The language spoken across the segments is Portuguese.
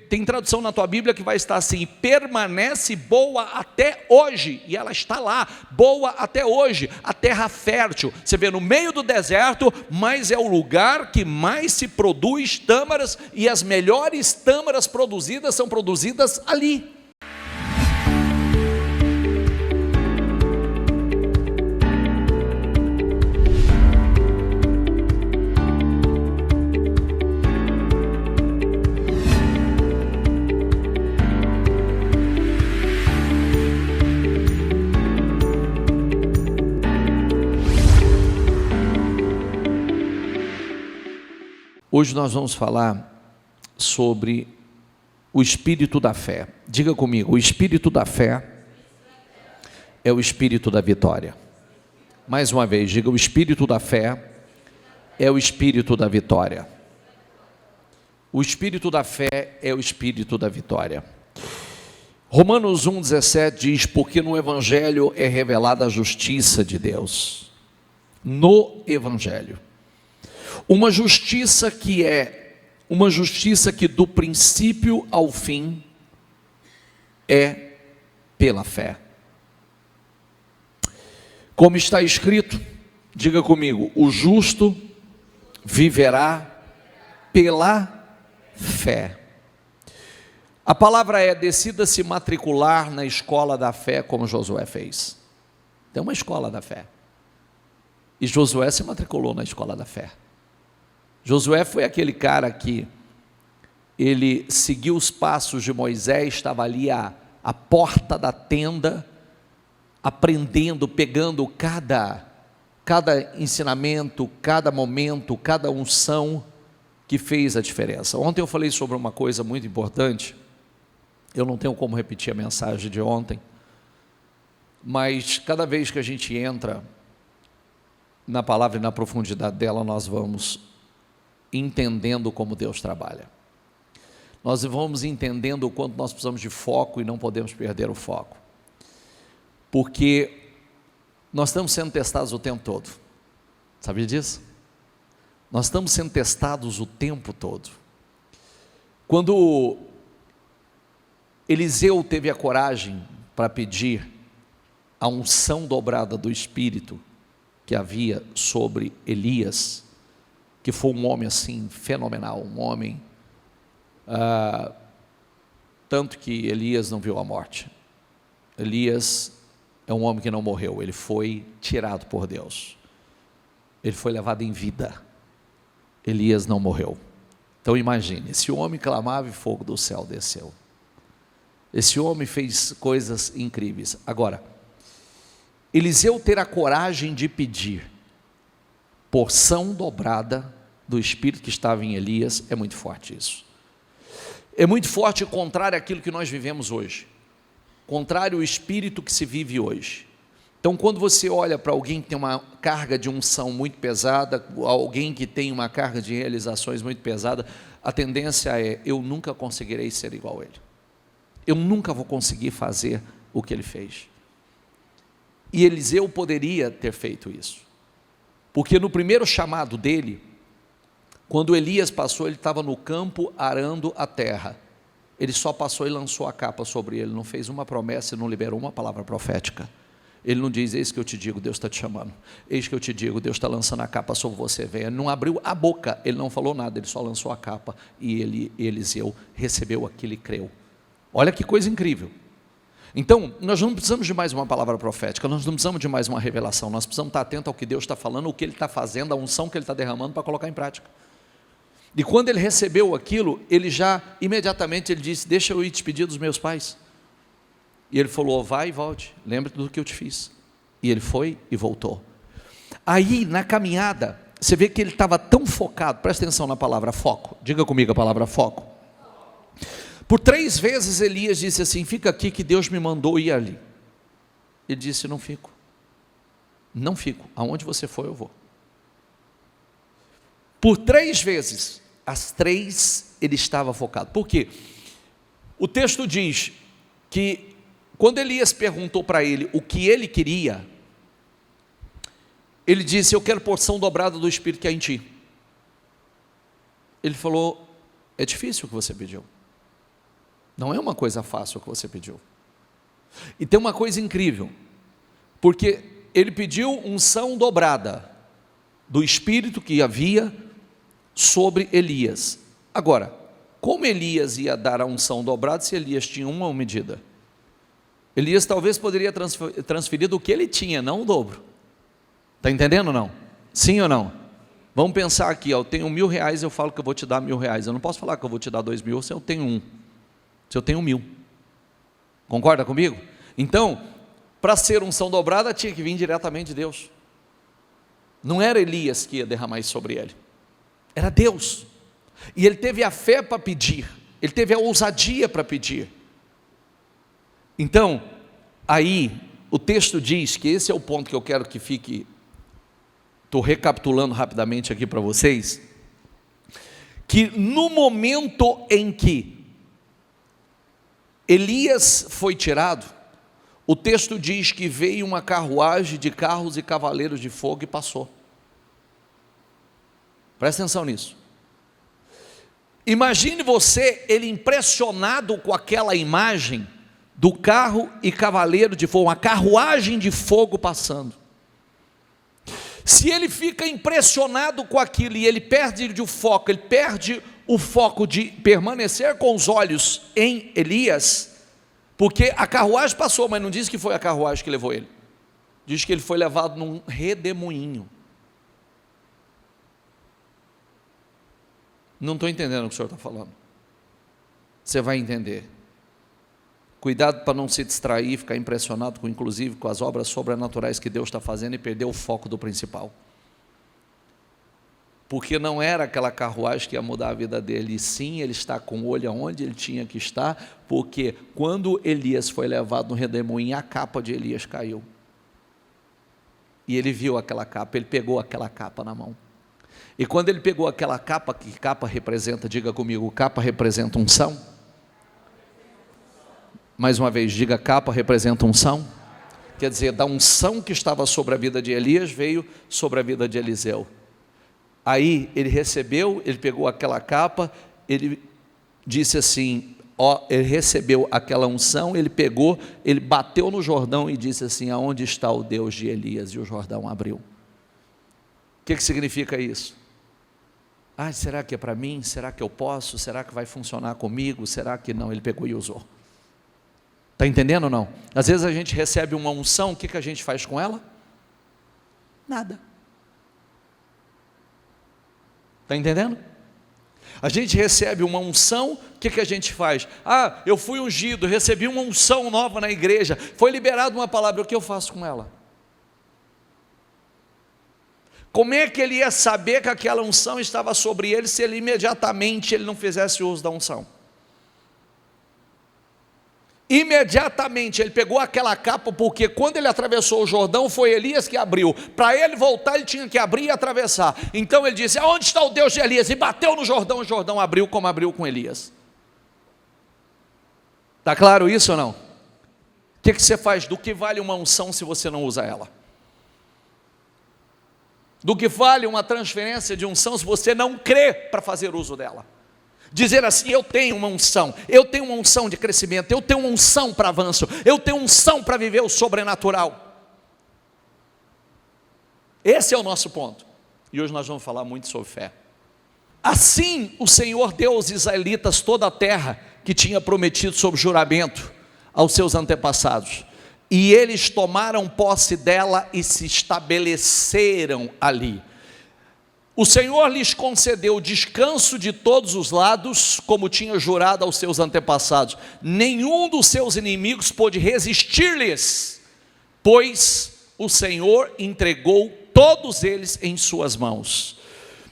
tem tradução na tua Bíblia que vai estar assim: permanece boa até hoje, e ela está lá, boa até hoje, a terra fértil. Você vê no meio do deserto, mas é o lugar que mais se produz tâmaras, e as melhores tâmaras produzidas são produzidas ali. Hoje nós vamos falar sobre o espírito da fé. Diga comigo: o espírito da fé é o espírito da vitória. Mais uma vez, diga: o espírito da fé é o espírito da vitória. O espírito da fé é o espírito da vitória. Romanos 1,17 diz: porque no Evangelho é revelada a justiça de Deus. No Evangelho. Uma justiça que do princípio ao fim é pela fé. Como está escrito, diga comigo: o justo viverá pela fé. A palavra é: decida se matricular na escola da fé, como Josué fez. Tem uma escola da fé, e Josué se matriculou na escola da fé. Josué foi aquele cara que ele seguiu os passos de Moisés, estava ali à porta da tenda, aprendendo, pegando cada ensinamento, cada momento, cada unção que fez a diferença. Ontem eu falei sobre uma coisa muito importante, eu não tenho como repetir a mensagem de ontem, mas cada vez que a gente entra na palavra e na profundidade dela, nós vamos entendendo como Deus trabalha. Nós vamos entendendo o quanto nós precisamos de foco e não podemos perder o foco. Porque nós estamos sendo testados o tempo todo. Sabia disso? Nós estamos sendo testados o tempo todo. Quando Eliseu teve a coragem para pedir a unção dobrada do Espírito que havia sobre Elias, que foi um homem assim fenomenal, um homem, tanto que Elias não viu a morte. Elias é um homem que não morreu, ele foi tirado por Deus, ele foi levado em vida. Elias não morreu. Então imagine, esse homem clamava e fogo do céu desceu. Esse homem fez coisas incríveis. Agora, Eliseu ter a coragem de pedir porção dobrada do Espírito que estava em Elias, é muito forte isso. É muito forte, contrário àquilo que nós vivemos hoje, contrário ao Espírito que se vive hoje. Então, quando você olha para alguém que tem uma carga de unção muito pesada, alguém que tem uma carga de realizações muito pesada, a tendência é: eu nunca conseguirei ser igual a ele, eu nunca vou conseguir fazer o que ele fez. E Eliseu poderia ter feito isso, porque no primeiro chamado dele, quando Elias passou, ele estava no campo arando a terra, ele só passou e lançou a capa sobre ele, não fez uma promessa e não liberou uma palavra profética. Ele não diz: eis que eu te digo, Deus está te chamando, eis que eu te digo, Deus está lançando a capa sobre você, venha. Ele não abriu a boca, ele não falou nada, ele só lançou a capa, e Eliseu recebeu aquilo e creu. Olha que coisa incrível. Então, nós não precisamos de mais uma palavra profética, nós não precisamos de mais uma revelação, nós precisamos estar atentos ao que Deus está falando, o que Ele está fazendo, a unção que Ele está derramando para colocar em prática. E quando ele recebeu aquilo, ele já, imediatamente, ele disse: deixa eu ir te pedir dos meus pais. E ele falou: vai e volte, lembra-te do que eu te fiz. E ele foi e voltou. Aí, na caminhada, você vê que ele estava tão focado, presta atenção na palavra foco, diga comigo a palavra foco. Por 3 vezes Elias disse assim: fica aqui que Deus me mandou ir ali. Ele disse: não fico, aonde você for eu vou. Por 3 vezes, as 3 ele estava focado. Por quê? O texto diz que quando Elias perguntou para ele o que ele queria, ele disse: eu quero porção dobrada do Espírito que há em ti. Ele falou: é difícil o que você pediu. Não é uma coisa fácil o que você pediu. E tem uma coisa incrível, porque ele pediu unção dobrada do Espírito que havia sobre Elias. Agora, como Elias ia dar a unção dobrada se Elias tinha uma medida? Elias talvez poderia transferir do que ele tinha, não o dobro. Está entendendo ou não? Sim ou não? Vamos pensar aqui, eu tenho R$1.000, eu falo que eu vou te dar R$1.000. Eu não posso falar que eu vou te dar 2.000 se eu tenho 1. Se eu tenho 1.000. Concorda comigo? Então, para ser unção dobrada, tinha que vir diretamente de Deus. Não era Elias que ia derramar isso sobre ele. Era Deus. E ele teve a fé para pedir. Ele teve a ousadia para pedir. Então, aí, o texto diz que esse é o ponto que eu quero que fique. Estou recapitulando rapidamente aqui para vocês. Que no momento em que Elias foi tirado, o texto diz que veio uma carruagem de carros e cavaleiros de fogo e passou. Presta atenção nisso. Imagine você, ele impressionado com aquela imagem do carro e cavaleiro de fogo, uma carruagem de fogo passando. Se ele fica impressionado com aquilo e ele perde o foco, ele perde o foco de permanecer com os olhos em Elias, porque a carruagem passou, mas não diz que foi a carruagem que levou ele, diz que ele foi levado num redemoinho. Não estou entendendo o que o senhor está falando. Você vai entender. Cuidado para não se distrair, ficar impressionado com, inclusive, com as obras sobrenaturais que Deus está fazendo e perder o foco do principal. Porque não era aquela carruagem que ia mudar a vida dele, e sim, ele está com o olho aonde ele tinha que estar, porque quando Elias foi levado no redemoinho, a capa de Elias caiu. E ele viu aquela capa, ele pegou aquela capa na mão. E quando ele pegou aquela capa, que capa representa, diga comigo, capa representa unção. Mais uma vez, diga, capa representa unção. Quer dizer, da unção que estava sobre a vida de Elias, veio sobre a vida de Eliseu. Aí ele recebeu, ele pegou aquela capa, ele disse assim, ele recebeu aquela unção, ele pegou, ele bateu no Jordão e disse assim, aonde está o Deus de Elias? E o Jordão abriu. O que significa isso? Será que é para mim? Será que eu posso? Será que vai funcionar comigo? Será que não? Ele pegou e usou. Está entendendo ou não? Às vezes a gente recebe uma unção, o que a gente faz com ela? Nada. Está entendendo? A gente recebe uma unção, o que a gente faz? Eu fui ungido, recebi uma unção nova na igreja, foi liberada uma palavra, o que eu faço com ela? Como é que ele ia saber que aquela unção estava sobre ele, se ele imediatamente ele não fizesse uso da unção? Imediatamente ele pegou aquela capa, porque quando ele atravessou o Jordão, foi Elias que abriu. Para ele voltar, ele tinha que abrir e atravessar. Então ele disse, aonde está o Deus de Elias? E bateu no Jordão, o Jordão abriu como abriu com Elias. Está claro isso ou não? O que você faz? Do que vale uma unção se você não usa ela? Do que vale uma transferência de unção se você não crê para fazer uso dela? Dizer assim, eu tenho uma unção de crescimento, eu tenho uma unção para avanço, eu tenho unção para viver o sobrenatural. Esse é o nosso ponto. E hoje nós vamos falar muito sobre fé. Assim o Senhor deu aos israelitas toda a terra que tinha prometido sob juramento aos seus antepassados. E eles tomaram posse dela e se estabeleceram ali. O Senhor lhes concedeu descanso de todos os lados, como tinha jurado aos seus antepassados. Nenhum dos seus inimigos pôde resistir-lhes, pois o Senhor entregou todos eles em suas mãos.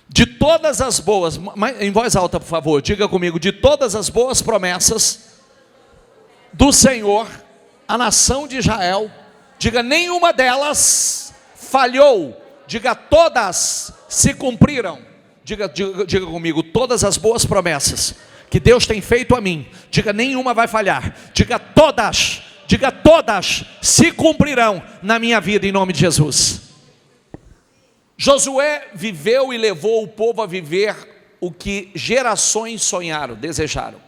De todas as boas, em voz alta por favor, diga comigo, de todas as boas promessas do Senhor, a nação de Israel, diga, nenhuma delas falhou, diga, todas se cumpriram. Diga comigo, todas as boas promessas que Deus tem feito a mim, diga, nenhuma vai falhar, diga todas se cumprirão na minha vida em nome de Jesus. Josué viveu e levou o povo a viver o que gerações sonharam, desejaram.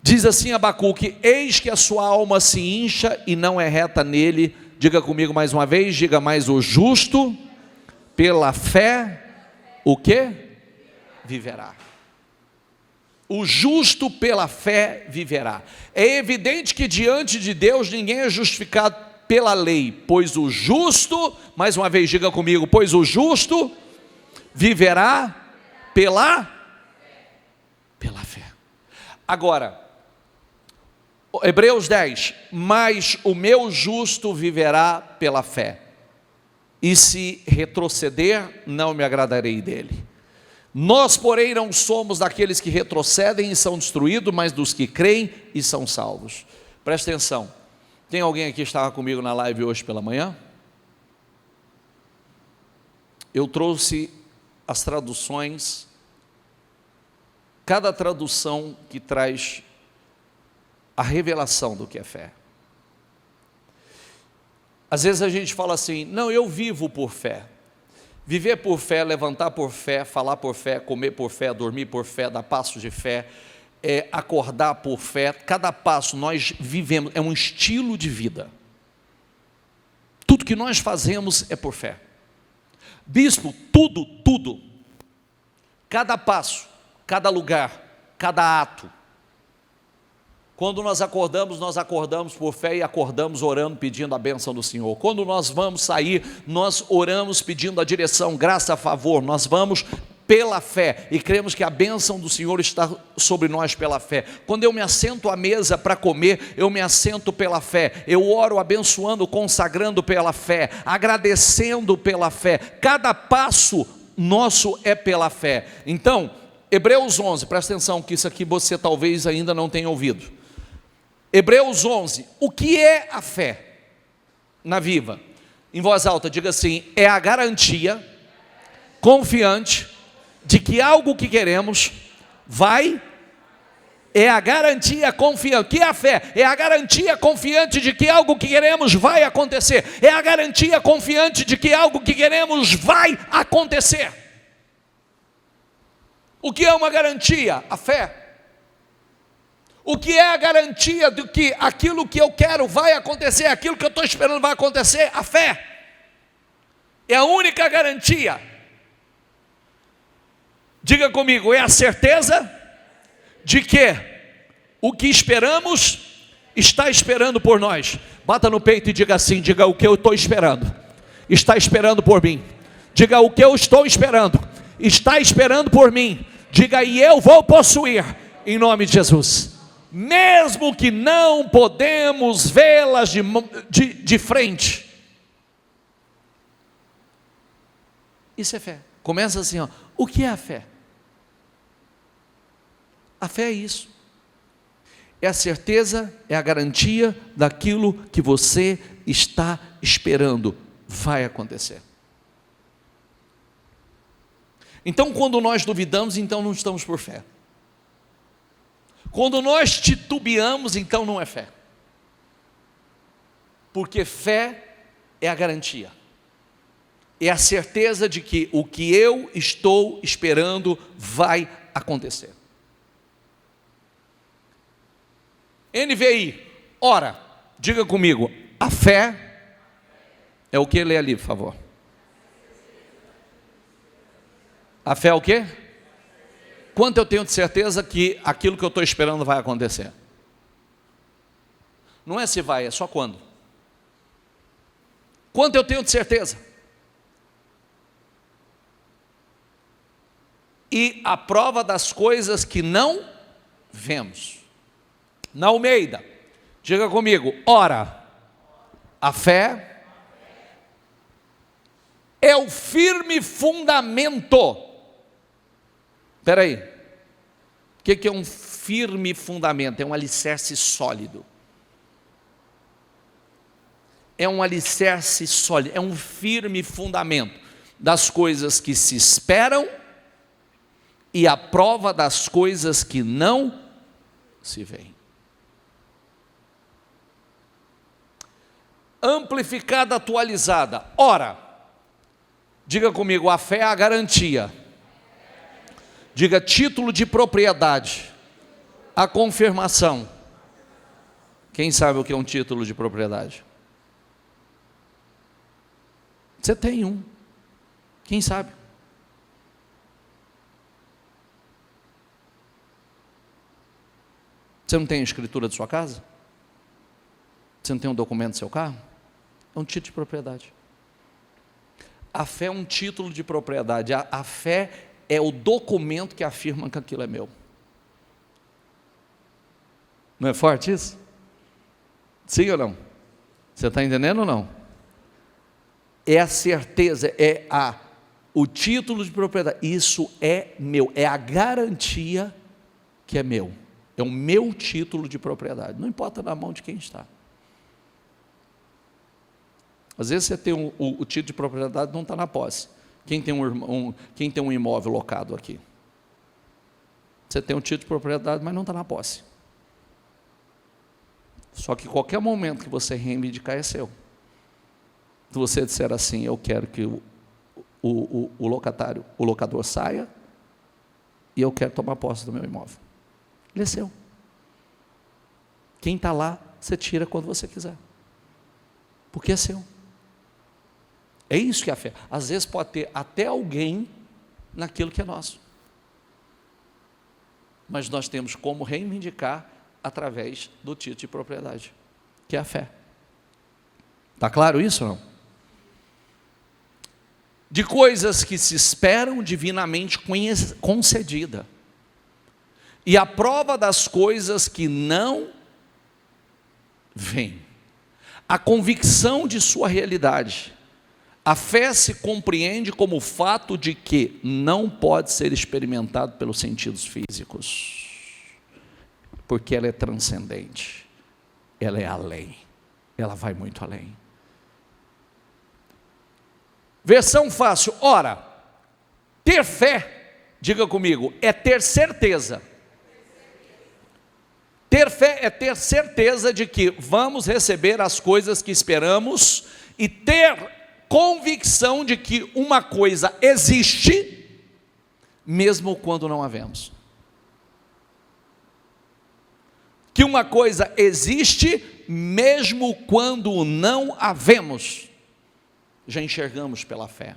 Diz assim Abacuque: eis que a sua alma se incha e não é reta nele. Diga comigo mais uma vez, diga mais: o justo pela fé, o quê? Viverá. O justo pela fé viverá. É evidente que diante de Deus ninguém é justificado pela lei, pois o justo, mais uma vez diga comigo, pois o justo viverá pela fé. Agora, Hebreus 10, mas o meu justo viverá pela fé, e se retroceder, não me agradarei dele. Nós, porém, não somos daqueles que retrocedem e são destruídos, mas dos que creem e são salvos. Presta atenção, tem alguém aqui que estava comigo na live hoje pela manhã? Eu trouxe as traduções, cada tradução que traz a revelação do que é fé. Às vezes a gente fala assim: não, eu vivo por fé. Viver por fé, levantar por fé, falar por fé, comer por fé, dormir por fé, dar passos de fé, acordar por fé. Cada passo nós vivemos, é um estilo de vida. Tudo que nós fazemos é por fé. Bispo, tudo, cada passo, cada lugar, cada ato. Quando nós acordamos por fé e acordamos orando, pedindo a bênção do Senhor. Quando nós vamos sair, nós oramos pedindo a direção, graça, a favor. Nós vamos pela fé e cremos que a bênção do Senhor está sobre nós pela fé. Quando eu me assento à mesa para comer, eu me assento pela fé. Eu oro abençoando, consagrando pela fé, agradecendo pela fé. Cada passo nosso é pela fé. Então, Hebreus 11, presta atenção que isso aqui você talvez ainda não tenha ouvido. Hebreus 11, o que é a fé? Na Viva, em voz alta, diga assim: é a garantia confiante de que algo que queremos é a garantia confiante. O que é a fé? É a garantia confiante de que algo que queremos vai acontecer. É a garantia confiante de que algo que queremos vai acontecer. O que é uma garantia? A fé. O que é a garantia de que aquilo que eu quero vai acontecer, aquilo que eu estou esperando vai acontecer? A fé. É a única garantia. Diga comigo, é a certeza de que o que esperamos está esperando por nós. Bata no peito e diga assim, diga: o que eu estou esperando está esperando por mim. Diga: o que eu estou esperando está esperando por mim. Diga: e eu vou possuir, em nome de Jesus. Mesmo que não podemos vê-las de frente. Isso é fé. Começa assim, ó. O que é a fé? A fé é isso. É a certeza, é a garantia daquilo que você está esperando vai acontecer. Então, quando nós duvidamos, então não estamos por fé. Quando nós titubeamos, então não é fé. Porque fé é a garantia. É a certeza de que o que eu estou esperando vai acontecer. NVI, ora, diga comigo, a fé é o que? Lê ali, por favor. A fé é o quê? Quanto eu tenho de certeza que aquilo que eu estou esperando vai acontecer? Não é se vai, é só quando. Quanto eu tenho de certeza? E a prova das coisas que não vemos. Na Almeida, diga comigo, ora, a fé é o firme fundamento. Espera aí, o que é um firme fundamento? É um alicerce sólido. É um alicerce sólido, é um firme fundamento das coisas que se esperam e a prova das coisas que não se veem. Amplificada, atualizada. Ora, diga comigo, a fé é a garantia. Diga: título de propriedade A confirmação. Quem sabe o que é um título de propriedade? Você tem um. Quem sabe? Você não tem a escritura de sua casa? Você não tem um documento do seu carro? É um título de propriedade. A fé é um título de propriedade. A fé é o documento que afirma que aquilo é meu. Não é forte isso? Sim ou não? Você está entendendo ou não? É a certeza, o título de propriedade. Isso é meu, é a garantia que é meu. É o meu título de propriedade. Não importa na mão de quem está. Às vezes você tem o título de propriedade, não está na posse. Quem tem um imóvel locado aqui? Você tem um título de propriedade, mas não está na posse. Só que qualquer momento que você reivindicar é seu. Se você disser assim, eu quero que o locador saia, e eu quero tomar posse do meu imóvel. Ele é seu. Quem está lá, você tira quando você quiser. Porque é seu. É isso que é a fé. Às vezes pode ter até alguém naquilo que é nosso. Mas nós temos como reivindicar através do título de propriedade, que é a fé. Está claro isso ou não? De coisas que se esperam divinamente concedida. E a prova das coisas que não vêm. A convicção de sua realidade. A fé se compreende como o fato de que não pode ser experimentado pelos sentidos físicos. Porque ela é transcendente. Ela é além. Ela vai muito além. Versão fácil. Ora, ter fé, diga comigo, é ter certeza. Ter fé é ter certeza de que vamos receber as coisas que esperamos e ter convicção de que uma coisa existe, mesmo quando não a vemos. Que uma coisa existe, mesmo quando não a vemos. Já enxergamos pela fé.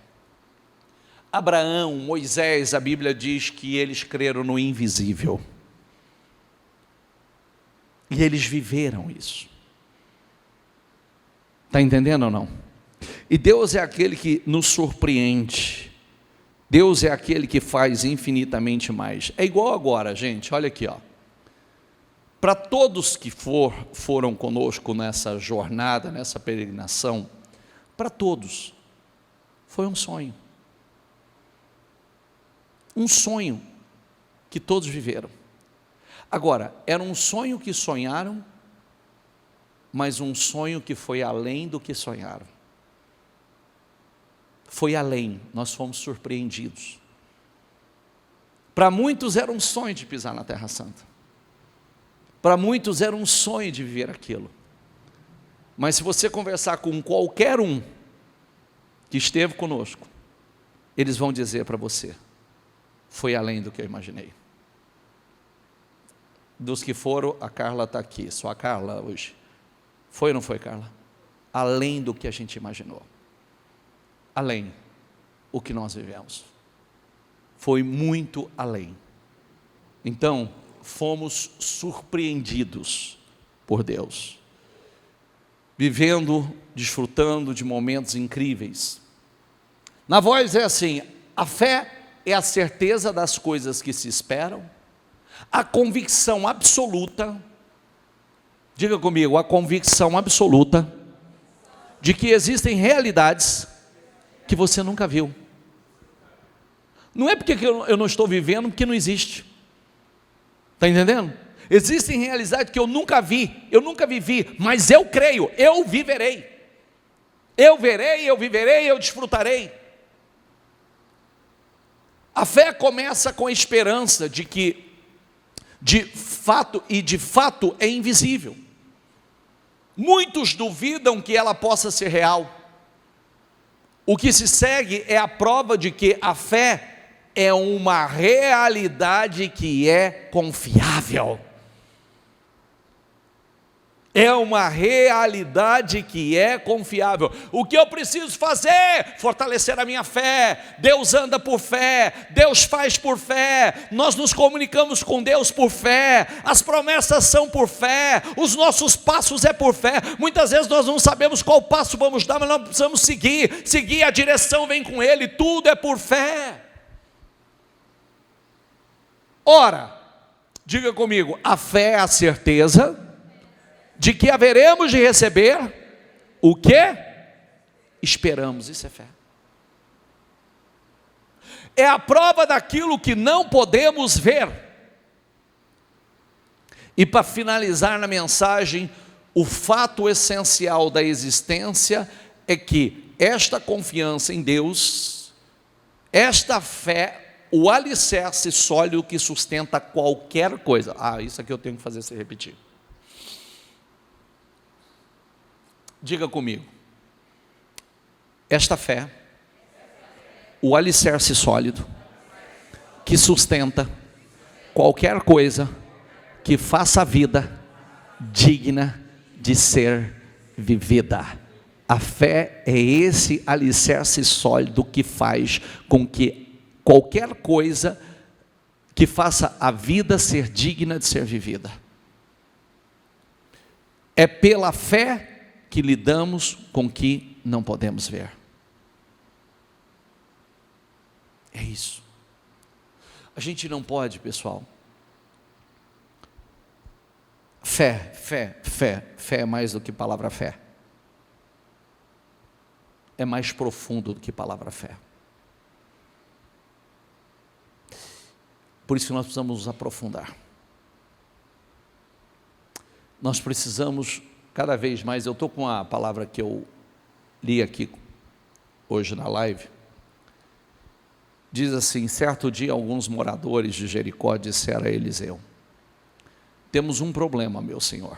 Abraão, Moisés, a Bíblia diz que eles creram no invisível. E eles viveram isso. Está entendendo ou não? E Deus é aquele que nos surpreende. Deus é aquele que faz infinitamente mais. É igual agora, gente, olha aqui, ó. Para todos que foram conosco nessa jornada, nessa peregrinação, para todos, foi um sonho. Um sonho que todos viveram. Agora, era um sonho que sonharam, mas um sonho que foi além do que sonharam. Foi além, nós fomos surpreendidos. Para muitos era um sonho de pisar na Terra Santa. Para muitos era um sonho de viver aquilo. Mas se você conversar com qualquer um que esteve conosco, eles vão dizer para você, foi além do que eu imaginei. Dos que foram, a Carla está aqui, só a Carla hoje. Foi ou não foi, Carla? Além do que a gente imaginou. Além o que nós vivemos. Foi muito além. Então, fomos surpreendidos por Deus. Vivendo, desfrutando de momentos incríveis. Na voz é assim, a fé é a certeza das coisas que se esperam, a convicção absoluta, diga comigo, a convicção absoluta, de que existem realidades que você nunca viu. Não é porque eu não estou vivendo, porque não existe. Está entendendo? Existem realidades que eu nunca vivi, mas eu creio, eu viverei. Eu verei, eu viverei, eu desfrutarei. A fé começa com a esperança de que, de fato é invisível. Muitos duvidam que ela possa ser real. O que se segue é a prova de que a fé é uma realidade que é confiável. É uma realidade que é confiável. O que eu preciso fazer? Fortalecer a minha fé. Deus anda por fé, Deus faz por fé, nós nos comunicamos com Deus por fé, as promessas são por fé, os nossos passos é por fé. Muitas vezes nós não sabemos qual passo vamos dar, mas nós precisamos seguir, a direção vem com Ele, tudo é por fé. Ora, diga comigo, a fé é a certeza de que haveremos de receber o que esperamos. Isso é fé. É a prova daquilo que não podemos ver. E para finalizar na mensagem, o fato essencial da existência é que esta confiança em Deus, esta fé, o alicerce sólido que sustenta qualquer coisa. Isso aqui eu tenho que fazer você repetir. Diga comigo, esta fé, o alicerce sólido, que sustenta qualquer coisa que faça a vida digna de ser vivida. A fé é esse alicerce sólido que faz com que qualquer coisa que faça a vida ser digna de ser vivida. É pela fé que lidamos com o que não podemos ver. É isso. A gente não pode, pessoal. Fé é mais do que palavra fé. É mais profundo do que palavra fé. Por isso que nós precisamos nos aprofundar. Nós precisamos cada vez mais. Eu estou com a palavra que eu li aqui hoje na live. Diz assim: certo dia alguns moradores de Jericó disseram a Eliseu: temos um problema, meu senhor.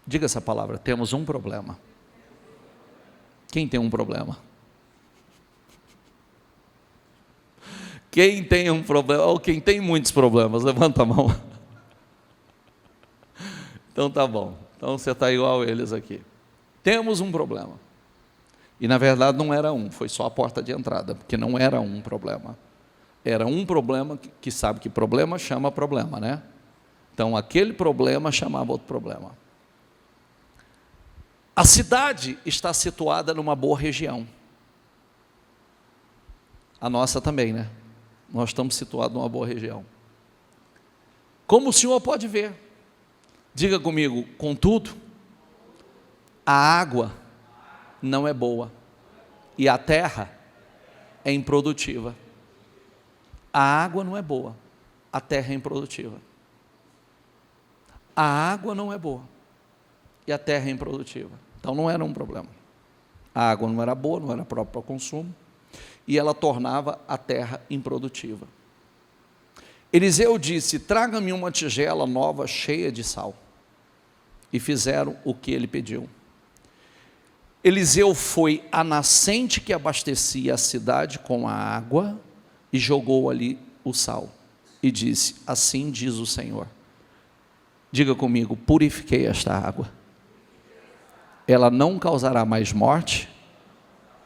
Diga essa palavra: temos um problema. Quem tem um problema? Quem tem um problema, ou quem tem muitos problemas, levanta a mão. Então tá bom. Então você está igual a eles aqui. Temos um problema. E na verdade não era um, foi só a porta de entrada, porque não era um problema. Era um problema que sabe que problema chama problema, né? Então aquele problema chamava outro problema. A cidade está situada numa boa região. A nossa também, né? Nós estamos situados numa boa região. Como o senhor pode ver, diga comigo, contudo, a água não é boa e a terra é improdutiva. A água não é boa, a terra é improdutiva. A água não é boa e a terra é improdutiva. Então não era um problema. A água não era boa, não era própria para consumo, e ela tornava a terra improdutiva. Eliseu disse: traga-me uma tigela nova cheia de sal. E fizeram o que ele pediu. Eliseu foi à nascente que abastecia a cidade com a água e jogou ali o sal. E disse: assim diz o Senhor. Diga comigo: purifiquei esta água. Ela não causará mais morte,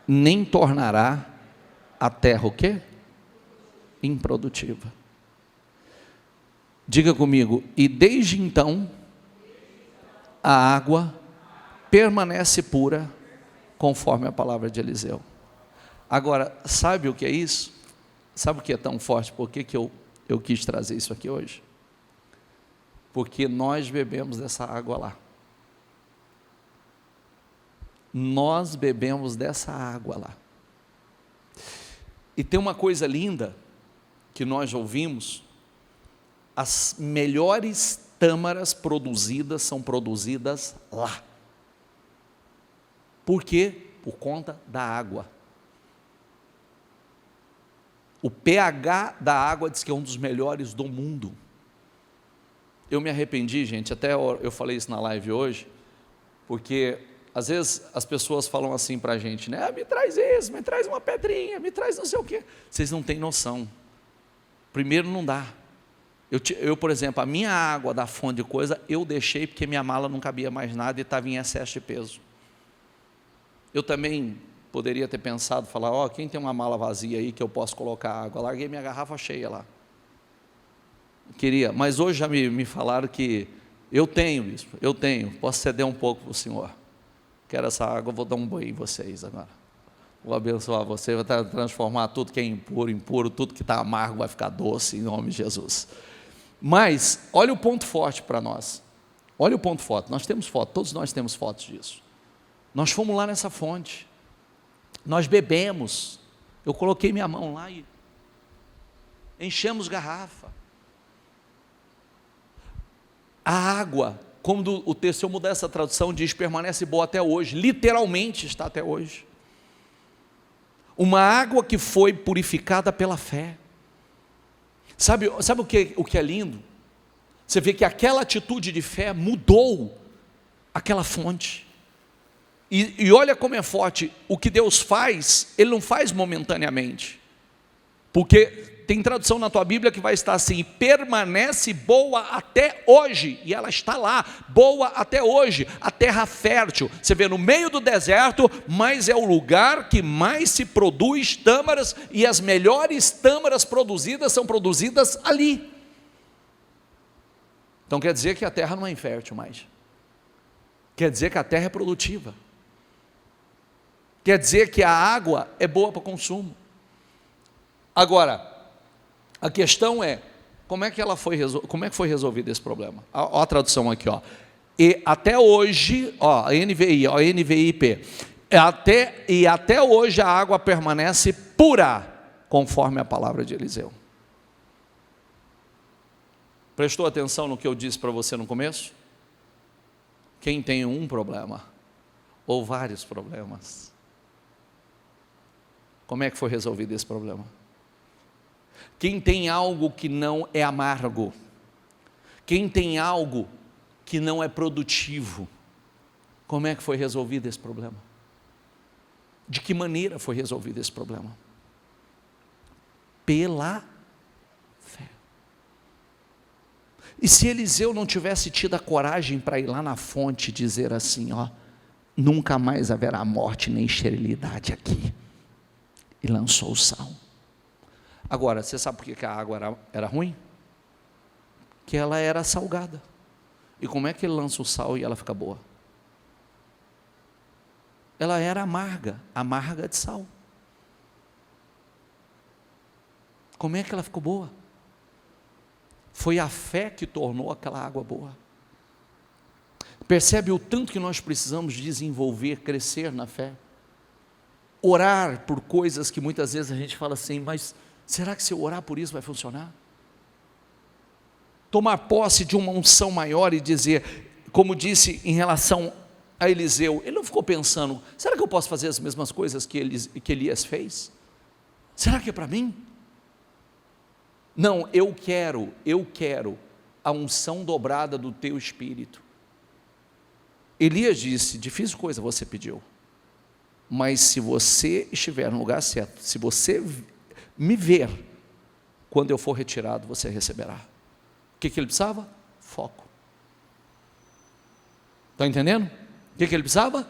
nem tornará a terra o quê? Improdutiva. Diga comigo: e desde então a água permanece pura, conforme a palavra de Eliseu. Agora, sabe o que é isso? Sabe o que é tão forte? Por que eu quis trazer isso aqui hoje? Porque nós bebemos dessa água lá. Nós bebemos dessa água lá. E tem uma coisa linda que nós ouvimos: as melhores tâmaras produzidas são produzidas lá. Por quê? Por conta da água. O pH da água diz que é um dos melhores do mundo. Eu me arrependi, gente, até eu falei isso na live hoje, porque às vezes as pessoas falam assim para a gente, né? Me traz isso, me traz uma pedrinha, me traz não sei o quê. Vocês não têm noção. Primeiro, não dá. Por exemplo, a minha água da fonte de coisa, eu deixei porque minha mala não cabia mais nada e estava em excesso de peso. Eu também poderia ter pensado, falar, quem tem uma mala vazia aí que eu posso colocar água? Larguei minha garrafa cheia lá. Queria, mas hoje já me falaram que eu tenho, posso ceder um pouco para o senhor. Quero essa água, eu vou dar um banho em vocês agora. Vou abençoar você, vai transformar tudo que é impuro, tudo que está amargo vai ficar doce, em nome de Jesus. Mas, olha o ponto forte para nós. Olha o ponto forte, nós temos foto, todos nós temos fotos disso. Nós fomos lá nessa fonte, nós bebemos, eu coloquei minha mão lá e enchemos garrafa. A água, como o texto, se eu mudar essa tradução, diz, permanece boa até hoje, literalmente está até hoje. Uma água que foi purificada pela fé. Sabe o que é lindo? Você vê que aquela atitude de fé mudou aquela fonte. E olha como é forte, o que Deus faz, Ele não faz momentaneamente. Porque tem tradução na tua Bíblia que vai estar assim, permanece boa até hoje, e ela está lá, boa até hoje, a terra fértil, você vê no meio do deserto, mas é o lugar que mais se produz tâmaras, e as melhores tâmaras produzidas são produzidas ali. Então quer dizer que a terra não é infértil mais, quer dizer que a terra é produtiva, quer dizer que a água é boa para consumo. Agora, a questão é, como é que foi resolvido esse problema? Olha a tradução aqui, e até hoje, a NVI-IP, até hoje a água permanece pura, conforme a palavra de Eliseu. Prestou atenção no que eu disse para você no começo? Quem tem um problema, ou vários problemas, como é que foi resolvido esse problema? Quem tem algo que não é amargo, quem tem algo que não é produtivo, como é que foi resolvido esse problema? De que maneira foi resolvido esse problema? Pela fé. E se Eliseu não tivesse tido a coragem para ir lá na fonte e dizer assim, nunca mais haverá morte nem esterilidade aqui, e lançou o sal. Agora, você sabe por que a água era ruim? Que ela era salgada. E como é que ele lança o sal e ela fica boa? Ela era amarga de sal. Como é que ela ficou boa? Foi a fé que tornou aquela água boa. Percebe o tanto que nós precisamos desenvolver, crescer na fé? Orar por coisas que muitas vezes a gente fala assim, mas será que se eu orar por isso vai funcionar? Tomar posse de uma unção maior e dizer, como disse em relação a Eliseu, ele não ficou pensando, será que eu posso fazer as mesmas coisas que Elias fez? Será que é para mim? Não, eu quero a unção dobrada do teu espírito. Elias disse, difícil coisa você pediu, mas se você estiver no lugar certo, se você me ver, quando eu for retirado, você receberá. O que ele precisava? Foco. Está entendendo? O que ele precisava?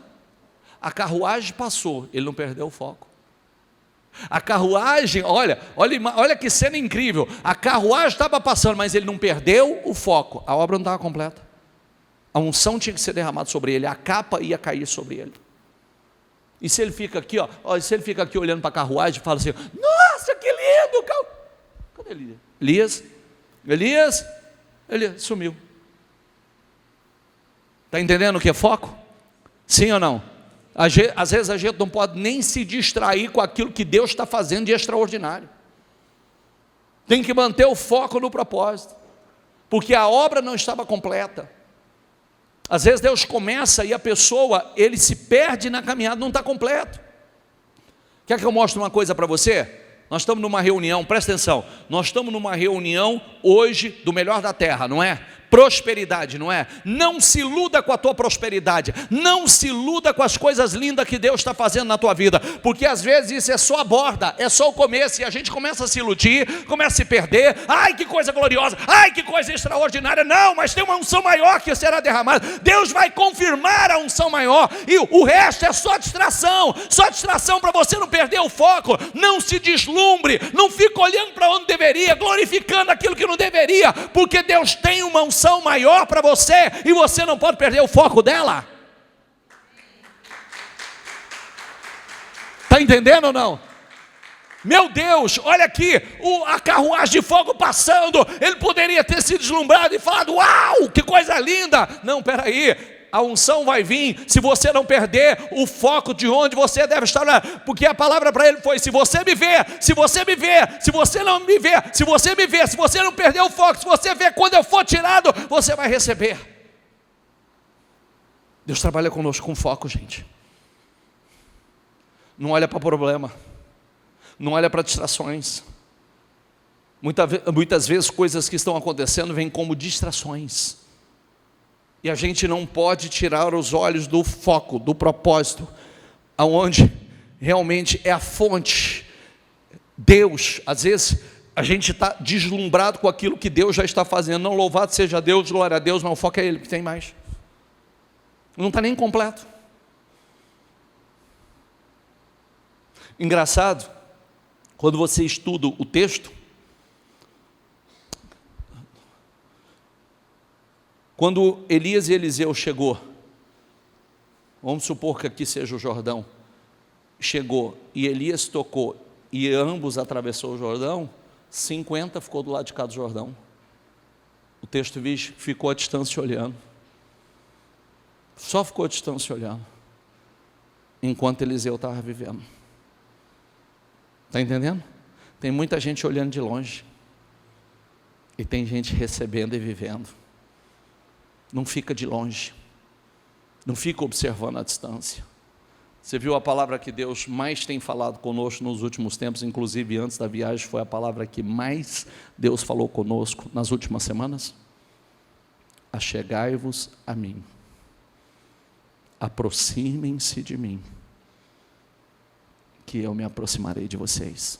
A carruagem passou, ele não perdeu o foco. A carruagem, olha que cena incrível, a carruagem estava passando, mas ele não perdeu o foco, a obra não estava completa. A unção tinha que ser derramada sobre ele, a capa ia cair sobre ele. E se ele fica aqui, se ele fica aqui olhando para a carruagem e fala assim, nossa, que lindo! Cadê Elias? Elias sumiu. Está entendendo o que é foco? Sim ou não? Às vezes a gente não pode nem se distrair com aquilo que Deus está fazendo de extraordinário. Tem que manter o foco no propósito, porque a obra não estava completa. Às vezes Deus começa e a pessoa, ele se perde na caminhada, não está completo. Quer que eu mostre uma coisa para você? Nós estamos numa reunião, presta atenção, nós estamos numa reunião hoje do Melhor da Terra, não é? prosperidade, não é? Não se iluda com a tua prosperidade, não se iluda com as coisas lindas que Deus está fazendo na tua vida, porque às vezes isso é só a borda, é só o começo, e a gente começa a se iludir, começa a se perder. Ai, que coisa gloriosa, ai, que coisa extraordinária. Não, mas tem uma unção maior que será derramada. Deus vai confirmar a unção maior, e o resto é só distração para você não perder o foco. Não se deslumbre, não fique olhando para onde deveria, glorificando aquilo que não deveria, porque Deus tem uma unção maior para você, e você não pode perder o foco dela. Está entendendo ou não? Meu Deus, olha aqui, a carruagem de fogo passando. Ele poderia ter se deslumbrado e falado: uau, que coisa linda. Não, peraí, a unção vai vir se você não perder o foco de onde você deve estar, porque a palavra para ele foi: se você me ver, se você me ver, se você não me ver, se você me ver, se você não perder o foco, se você ver quando eu for tirado, você vai receber. Deus trabalha conosco com foco, gente. Não olha para o problema, não olha para distrações. Muitas vezes coisas que estão acontecendo vêm como distrações, e a gente não pode tirar os olhos do foco, do propósito, aonde realmente é a fonte. Deus, às vezes a gente está deslumbrado com aquilo que Deus já está fazendo. Não, louvado seja Deus, glória a Deus, mas o foco é Ele que tem mais. Não está nem completo. Engraçado, quando você estuda o texto, quando Elias e Eliseu chegou, vamos supor que aqui seja o Jordão, chegou e Elias tocou e ambos atravessou o Jordão, 50 ficou do lado de cá do Jordão. O texto diz: ficou à distância olhando. Só ficou à distância olhando, enquanto Eliseu estava vivendo. Está entendendo? Tem muita gente olhando de longe, e tem gente recebendo e vivendo. Não fica de longe, não fica observando a distância. Você viu a palavra que Deus mais tem falado conosco nos últimos tempos, inclusive antes da viagem, foi a palavra que mais Deus falou conosco nas últimas semanas? Achegai-vos a mim, aproximem-se de mim, que eu me aproximarei de vocês.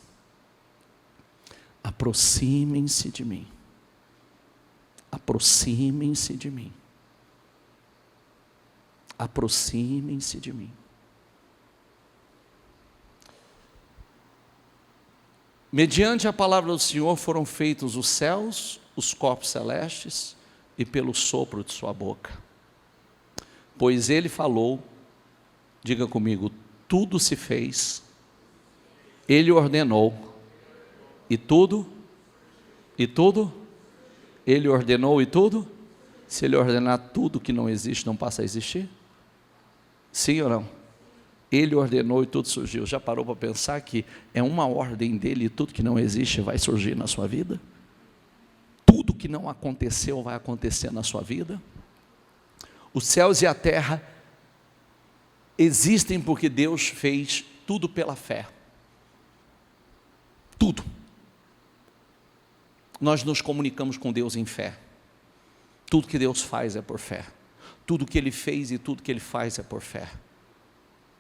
Aproximem-se de mim, aproximem-se de mim, aproximem-se de mim. Mediante a palavra do Senhor foram feitos os céus, os corpos celestes, e pelo sopro de sua boca. Pois ele falou, diga comigo, tudo se fez, ele ordenou, e tudo, ele ordenou e tudo. Se ele ordenar, tudo que não existe não passa a existir? Sim ou não? Ele ordenou e tudo surgiu. Já parou para pensar que é uma ordem dele e tudo que não existe vai surgir na sua vida? Tudo que não aconteceu vai acontecer na sua vida? Os céus e a terra existem porque Deus fez tudo pela fé. Tudo. Nós nos comunicamos com Deus em fé. Tudo que Deus faz é por fé. Tudo que Ele fez e tudo que Ele faz é por fé.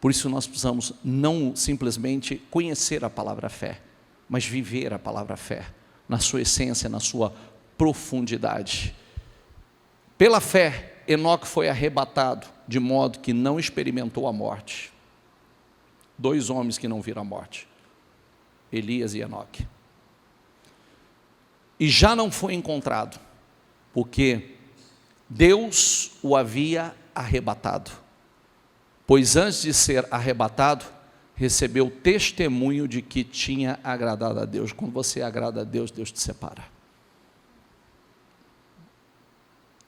Por isso nós precisamos não simplesmente conhecer a palavra fé, mas viver a palavra fé, na sua essência, na sua profundidade. Pela fé, Enoque foi arrebatado, de modo que não experimentou a morte. 2 homens que não viram a morte, Elias e Enoque. E já não foi encontrado, porque Deus o havia arrebatado. Pois antes de ser arrebatado, recebeu testemunho de que tinha agradado a Deus. Quando você agrada a Deus, Deus te separa.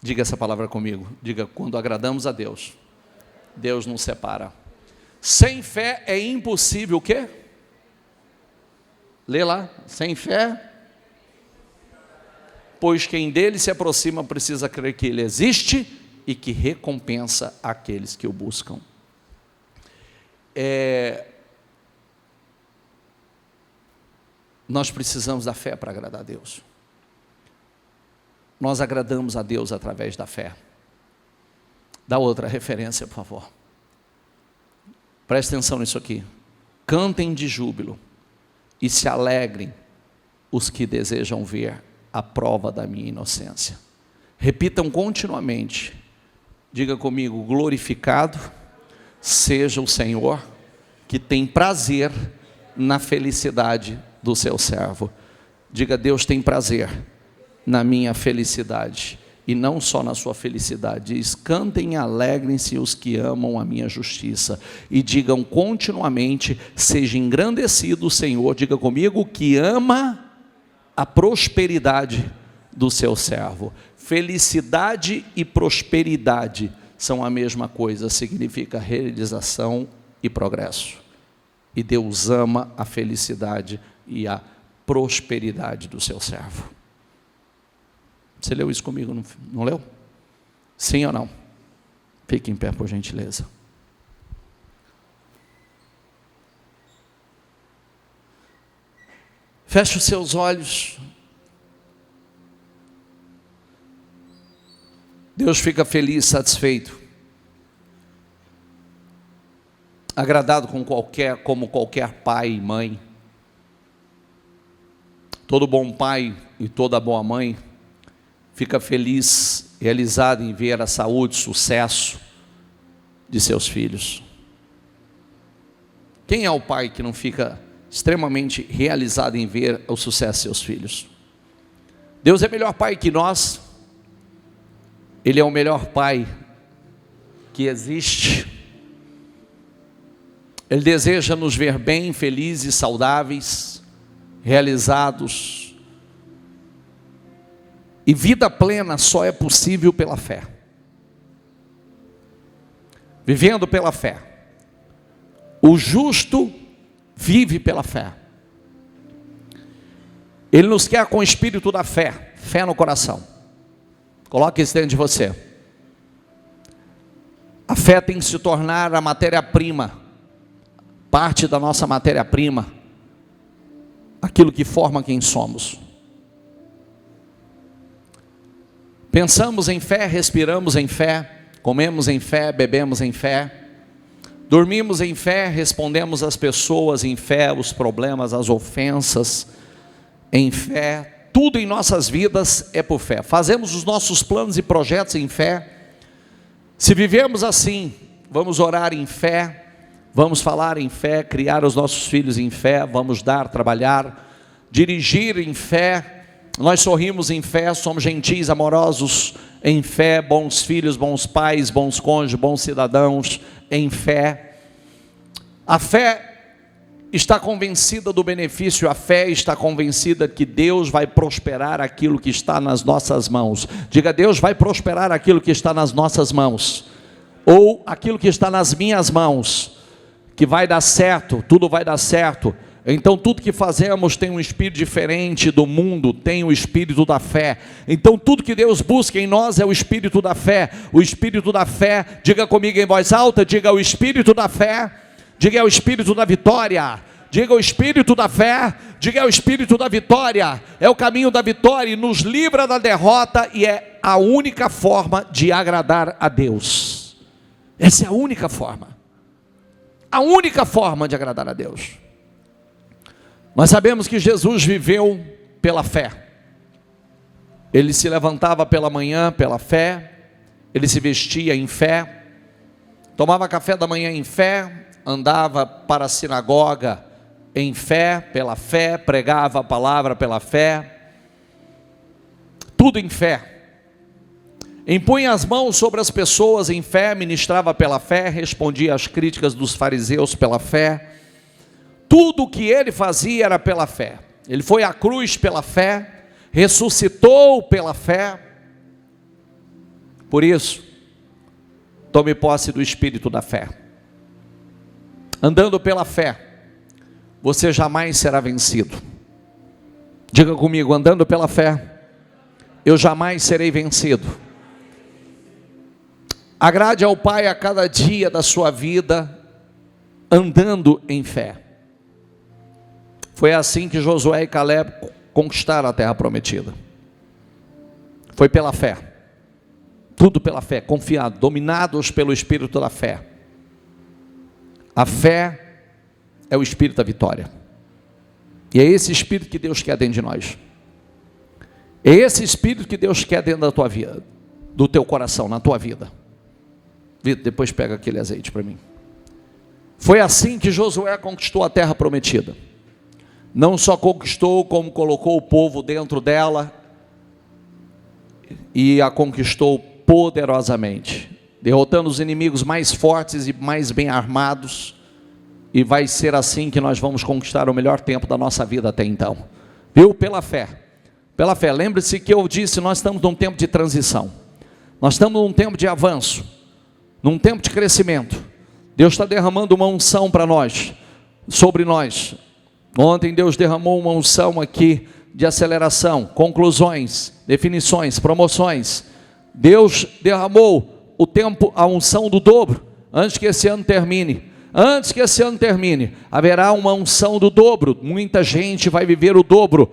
Diga essa palavra comigo. Diga: quando agradamos a Deus, Deus nos separa. Sem fé é impossível o quê? Lê lá. Sem fé, pois quem dele se aproxima precisa crer que ele existe e que recompensa aqueles que o buscam. Nós precisamos da fé para agradar a Deus. nós agradamos a Deus através da fé. Dá outra referência, por favor. Presta atenção nisso aqui. Cantem de júbilo e se alegrem os que desejam ver a prova da minha inocência. Repitam continuamente. Diga comigo: glorificado seja o Senhor, que tem prazer na felicidade do seu servo. Diga: Deus tem prazer na minha felicidade, e não só na sua felicidade. Diz: cantem e alegrem-se os que amam a minha justiça, e digam continuamente: seja engrandecido o Senhor. Diga comigo: que ama a prosperidade do seu servo. Felicidade e prosperidade são a mesma coisa, significa realização e progresso. E Deus ama a felicidade e a prosperidade do seu servo. Você leu isso comigo, não leu? Sim ou não? Fique em pé, por gentileza. Feche os seus olhos. Deus fica feliz, satisfeito, agradado como qualquer pai e mãe. Todo bom pai e toda boa mãe fica feliz, realizado em ver a saúde, sucesso de seus filhos. Quem é o pai que não fica extremamente realizado em ver o sucesso de seus filhos? Deus é melhor pai que nós. Ele é o melhor pai que existe. Ele deseja nos ver bem, felizes, saudáveis, realizados. E vida plena só é possível pela fé. Vivendo pela fé. O justo vive pela fé. Ele nos quer com o espírito da fé, fé no coração. Coloque isso dentro de você. A fé tem que se tornar a matéria-prima, parte da nossa matéria-prima, aquilo que forma quem somos. Pensamos em fé, respiramos em fé, comemos em fé, bebemos em fé, dormimos em fé, respondemos às pessoas em fé, os problemas, as ofensas em fé. Tudo em nossas vidas é por fé. Fazemos os nossos planos e projetos em fé. Se vivemos assim, vamos orar em fé, vamos falar em fé, criar os nossos filhos em fé, vamos dar, trabalhar, dirigir em fé. Nós sorrimos em fé, somos gentis, amorosos em fé, bons filhos, bons pais, bons cônjuges, bons cidadãos em fé. A fé está convencida do benefício, a fé está convencida que Deus vai prosperar aquilo que está nas nossas mãos. Diga: Deus vai prosperar aquilo que está nas nossas mãos, ou aquilo que está nas minhas mãos, que vai dar certo, tudo vai dar certo. Então tudo que fazemos tem um espírito diferente do mundo, tem o espírito da fé. Então tudo que Deus busca em nós é o espírito da fé. O espírito da fé, diga comigo em voz alta, diga: o espírito da fé. Diga: é o espírito da vitória. Diga: o espírito da fé. Diga: é o espírito da vitória. É o caminho da vitória e nos livra da derrota, e é a única forma de agradar a Deus. Essa é a única forma. A única forma de agradar a Deus. Nós sabemos que Jesus viveu pela fé. Ele se levantava pela manhã pela fé. Ele se vestia em fé. Tomava café da manhã em fé. Andava para a sinagoga em fé, pela fé, pregava a palavra pela fé, tudo em fé. Impunha as mãos sobre as pessoas em fé, ministrava pela fé, respondia às críticas dos fariseus pela fé. Tudo o que ele fazia era pela fé. Ele foi à cruz pela fé, ressuscitou pela fé. Por isso, tome posse do espírito da fé. Andando pela fé, você jamais será vencido. Diga comigo: andando pela fé, eu jamais serei vencido. Agrade ao Pai a cada dia da sua vida, andando em fé. Foi assim que Josué e Caleb conquistaram a terra prometida. Foi pela fé. Tudo pela fé, confiado, dominados pelo Espírito da fé. A fé é o Espírito da vitória. E é esse Espírito que Deus quer dentro de nós. É esse Espírito que Deus quer dentro da tua vida, do teu coração, na tua vida. Vitor, depois pega aquele azeite para mim. Foi assim que Josué conquistou a terra prometida. Não só conquistou, como colocou o povo dentro dela e a conquistou poderosamente, derrotando os inimigos mais fortes e mais bem armados. E vai ser assim que nós vamos conquistar o melhor tempo da nossa vida até então. Viu? Pela fé. Pela fé. Lembre-se que eu disse, nós estamos num tempo de transição. Nós estamos num tempo de avanço, num tempo de crescimento. Deus está derramando uma unção para nós, sobre nós. Ontem Deus derramou uma unção aqui de aceleração, conclusões, definições, promoções. Deus derramou o tempo, a unção do dobro, antes que esse ano termine. Antes que esse ano termine, haverá uma unção do dobro. Muita gente vai viver o dobro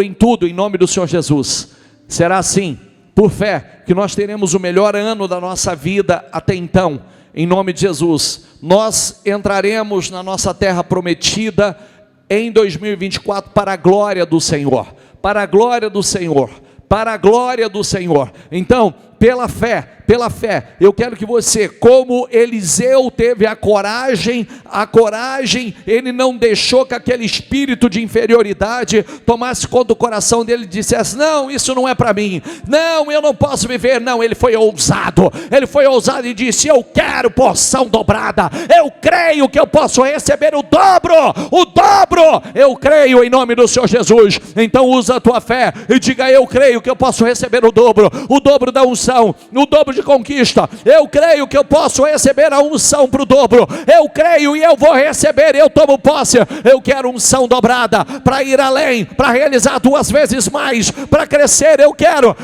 em tudo, em nome do Senhor Jesus. Será assim, por fé, que nós teremos o melhor ano da nossa vida até então, em nome de Jesus. Nós entraremos na nossa terra prometida em 2024 para a glória do Senhor, para a glória do Senhor, para a glória do Senhor. Então, pela fé, eu quero que você, como Eliseu teve a coragem, ele não deixou que aquele espírito de inferioridade tomasse conta do coração dele e dissesse, não, isso não é para mim, não, eu não posso viver, não, ele foi ousado e disse, eu quero porção dobrada, eu creio que eu posso receber o dobro, eu creio em nome do Senhor Jesus. Então usa a tua fé e diga, eu creio que eu posso receber o dobro da unção, o dobro de conquista. Eu creio que eu posso receber a unção para o dobro. Eu creio e eu vou receber, eu tomo posse. Eu quero unção dobrada para ir além, para realizar 2 vezes mais, para crescer. Eu quero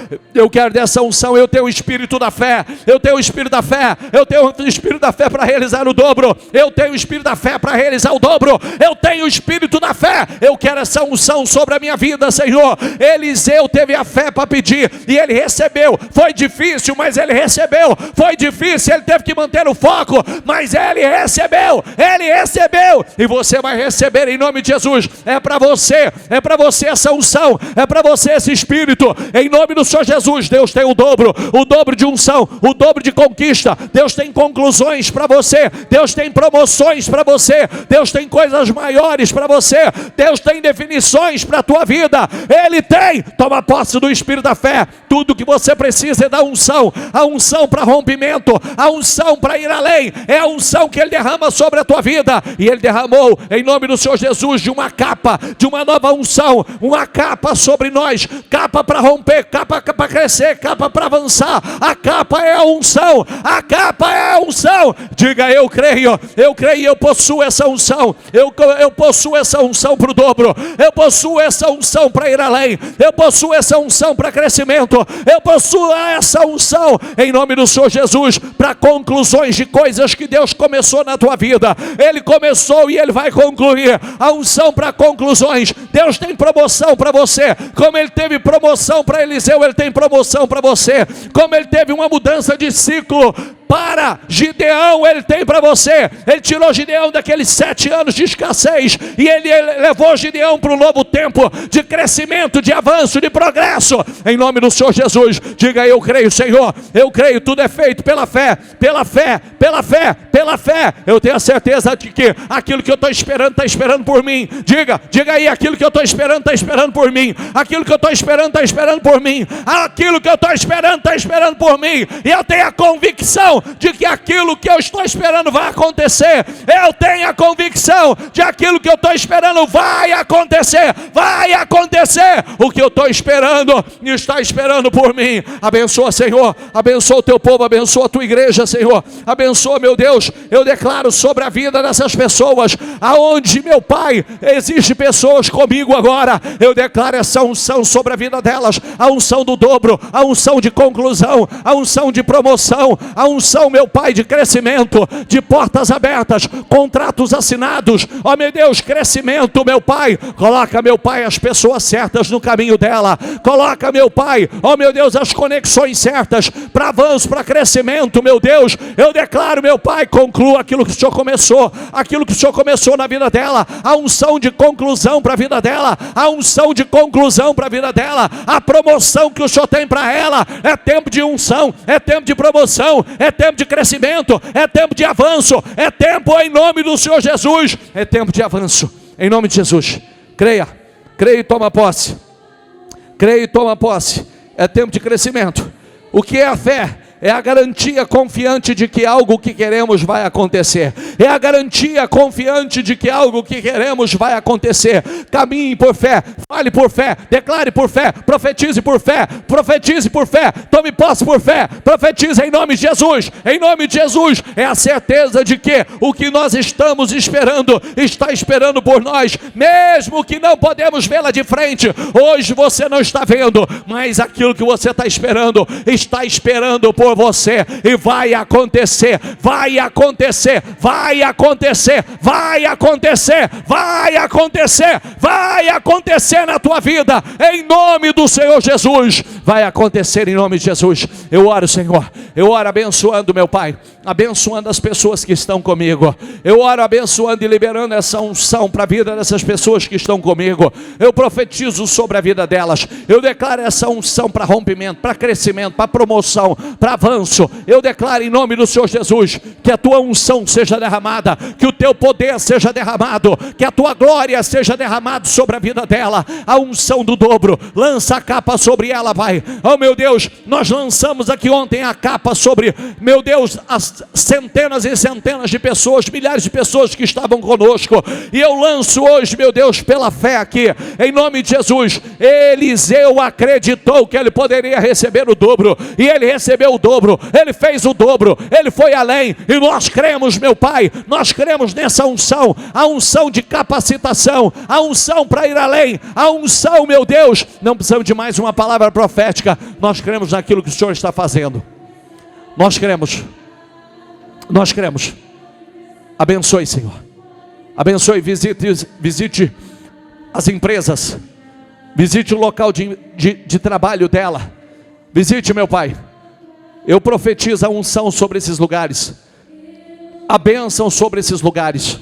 dessa unção. Eu tenho o espírito da fé, eu tenho o espírito da fé para realizar o dobro. Eu tenho o espírito da fé para realizar o dobro. Eu tenho o espírito da fé. Eu quero essa unção sobre a minha vida, Senhor. Eliseu teve a fé para pedir e ele recebeu. Foi difícil, mas ele recebeu. Foi difícil, ele teve que manter o foco, mas ele recebeu. E você vai receber em nome de Jesus. É para você essa unção, é para você esse espírito, em nome do Senhor Jesus. Deus tem o dobro de unção, o dobro de conquista. Deus tem conclusões para você, Deus tem promoções para você, Deus tem coisas maiores para você, Deus tem definições para a tua vida. Ele tem. Toma posse do espírito da fé. Tudo que você precisa é da unção, a unção para rompimento, a unção para ir além, é a unção que ele derrama sobre a tua vida. E ele derramou em nome do Senhor Jesus de uma capa, de uma nova unção, uma capa sobre nós, capa para romper, capa para crescer, capa para avançar. A capa é a unção, diga, eu creio e eu possuo essa unção. Eu possuo essa unção para o dobro, eu possuo essa unção para ir além, eu possuo essa unção para crescimento, eu possuo essa unção em nome do Senhor Jesus para conclusões de coisas que Deus começou na tua vida. Ele começou e ele vai concluir. A unção para conclusões. Deus tem promoção para você, como ele teve promoção para Eliseu, ele tem promoção para você. Como ele teve uma mudança de ciclo para Gideão, ele tem para você. Ele tirou Gideão daqueles 7 anos de escassez e ele levou Gideão para um novo tempo de crescimento, de avanço, de progresso, em nome do Senhor Jesus. Diga, eu creio, Senhor, eu creio. Tudo é feito pela fé. Eu tenho a certeza de que aquilo que eu estou esperando está esperando por mim. Diga aí, aquilo que eu estou esperando está esperando por mim. Aquilo que eu estou esperando está esperando por mim. Aquilo que eu estou esperando está esperando por mim. E eu tenho a convicção de que aquilo que eu estou esperando vai acontecer. Eu tenho a convicção de aquilo que eu estou esperando vai acontecer. O que eu estou esperando está esperando por mim. Abençoa, Senhor, abençoa o teu povo, abençoa a tua igreja, Senhor, abençoa, meu Deus. Eu declaro sobre a vida dessas pessoas, aonde, meu Pai, existe pessoas comigo agora, eu declaro essa unção sobre a vida delas, a unção do dobro, a unção de conclusão, a unção de promoção, a unção unção, meu Pai, de crescimento, de portas abertas, contratos assinados, ó meu Deus, crescimento, meu Pai. Coloca, meu Pai, as pessoas certas no caminho dela. Coloca, meu Pai, ó meu Deus, as conexões certas para avanço, para crescimento, meu Deus. Eu declaro, meu Pai, conclua aquilo que o Senhor começou, aquilo que o Senhor começou na vida dela, a unção de conclusão para a vida dela, a unção de conclusão para a vida dela, a promoção que o Senhor tem para ela. É tempo de unção, é tempo de promoção, é tempo de crescimento, é tempo de avanço, é tempo em nome do Senhor Jesus, é tempo de avanço, em nome de Jesus. Creia, creia e toma posse, creia e toma posse, é tempo de crescimento. O que é a fé? É a garantia confiante de que algo que queremos vai acontecer. É a garantia confiante de que algo que queremos vai acontecer. Caminhe por fé, fale por fé, declare por fé, profetize por fé, tome posse por fé, profetize em nome de Jesus. Em nome de Jesus, é a certeza de que o que nós estamos esperando, está esperando por nós, mesmo que não podemos vê-la de frente. Hoje você não está vendo, mas aquilo que você está esperando por você, e vai acontecer, vai acontecer, vai acontecer, vai acontecer, vai acontecer, vai acontecer na tua vida, em nome do Senhor Jesus. Vai acontecer em nome de Jesus. Eu oro, Senhor, eu oro abençoando, meu Pai, abençoando as pessoas que estão comigo. Eu oro abençoando e liberando essa unção para a vida dessas pessoas que estão comigo. Eu profetizo sobre a vida delas. Eu declaro essa unção para rompimento, para crescimento, para promoção, para avanço. Eu declaro em nome do Senhor Jesus que a tua unção seja derramada, que o teu poder seja derramado, que a tua glória seja derramada sobre a vida dela. A unção do dobro, lança a capa sobre ela, Pai. Oh meu Deus, nós lançamos aqui ontem a capa sobre, meu Deus, as centenas e centenas de pessoas, milhares de pessoas que estavam conosco, e eu lanço hoje, meu Deus, pela fé aqui, em nome de Jesus. Eliseu acreditou que ele poderia receber o dobro, e ele recebeu o dobro, ele fez o dobro, ele foi além, e nós cremos, meu Pai, nós cremos nessa unção, a unção de capacitação, a unção para ir além, a unção, meu Deus. Não precisamos de mais uma palavra profética, nós cremos naquilo que o Senhor está fazendo, nós cremos, nós cremos. Abençoe, Senhor, abençoe, visite as empresas, visite o local de trabalho dela, visite, meu Pai. Eu profetizo a unção sobre esses lugares, a bênção sobre esses lugares.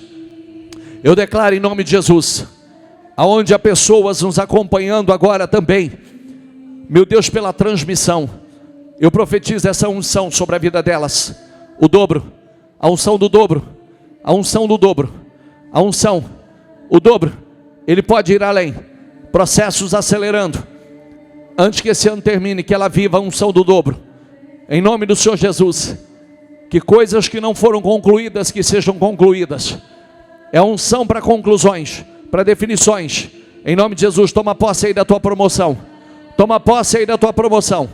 Eu declaro em nome de Jesus, aonde há pessoas nos acompanhando agora também, meu Deus, pela transmissão, eu profetizo essa unção sobre a vida delas, o dobro, a unção do dobro, a unção do dobro, a unção, o dobro. Ele pode ir além, processos acelerando, antes que esse ano termine, que ela viva a unção do dobro, em nome do Senhor Jesus. Que coisas que não foram concluídas, que sejam concluídas. É a unção para conclusões, para definições, em nome de Jesus. Toma posse aí da tua promoção, toma posse aí da tua promoção,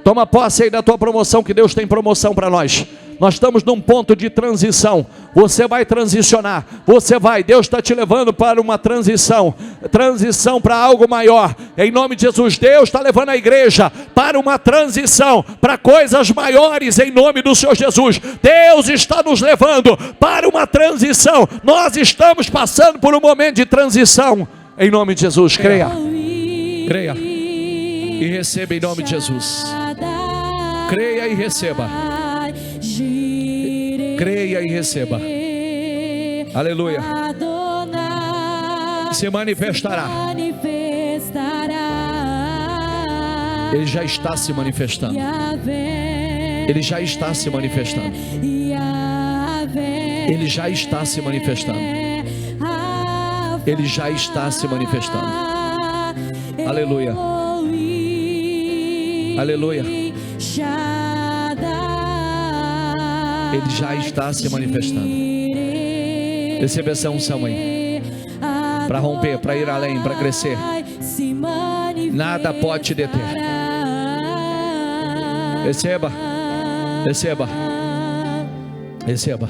toma posse aí da tua promoção, que Deus tem promoção para nós. Nós estamos num ponto de transição. Você vai transicionar, Deus está te levando para uma transição para algo maior, em nome de Jesus. Deus está levando a igreja para uma transição, para coisas maiores, em nome do Senhor Jesus. Deus está nos levando para uma transição, nós estamos passando por um momento de transição, em nome de Jesus. Creia, creia e receba em nome de Jesus. Creia e receba. Creia e receba. Aleluia. Se manifestará. Ele já está se manifestando. Ele já está se manifestando. Ele já está se manifestando. Ele já está se manifestando. Aleluia. Aleluia. Ele já está se manifestando. Receba essa unção aí, para romper, para ir além, para crescer. Nada pode te deter. Receba, receba, receba.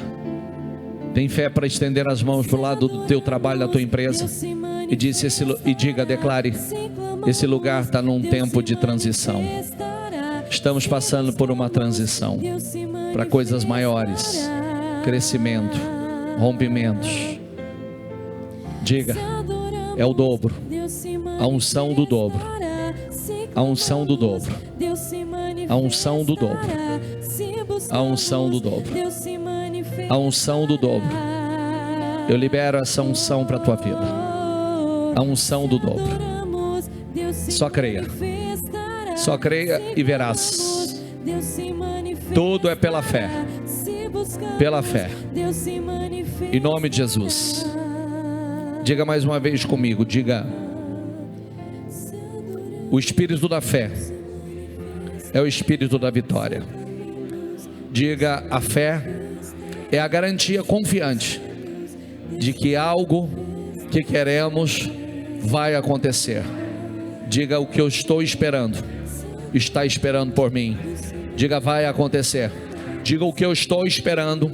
Tem fé para estender as mãos para o lado do teu trabalho, da tua empresa, e diga, declare: esse lugar está num tempo de transição. Estamos passando por uma transição para coisas maiores, crescimento, rompimentos. Diga, é o dobro, a unção do dobro, a unção do dobro, a unção do dobro, a unção do dobro, a unção do dobro. Eu libero essa unção para a tua vida, a unção do dobro. Só creia e verás. Tudo é pela fé, pela fé, em nome de Jesus. Diga mais uma vez comigo, diga: o espírito da fé é o espírito da vitória. Diga: a fé é a garantia confiante de que algo que queremos vai acontecer. Diga: o que eu estou esperando está esperando por mim. Diga: vai acontecer. Diga: o que eu estou esperando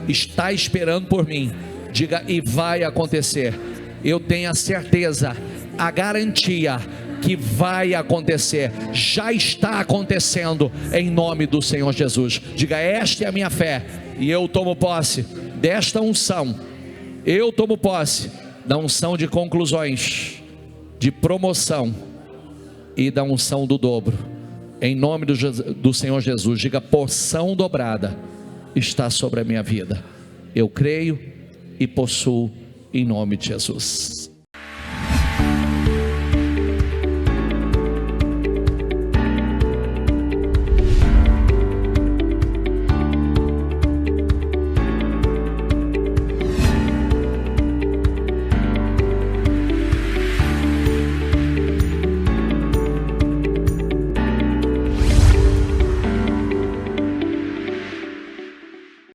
está esperando por mim. Diga: e vai acontecer. Eu tenho a certeza, a garantia que vai acontecer, já está acontecendo em nome do Senhor Jesus. Diga: esta é a minha fé e eu tomo posse desta unção. Eu tomo posse da unção de conclusões, de promoção e da unção do dobro, em nome do Senhor Jesus. Diga: porção dobrada está sobre a minha vida. Eu creio e possuo em nome de Jesus.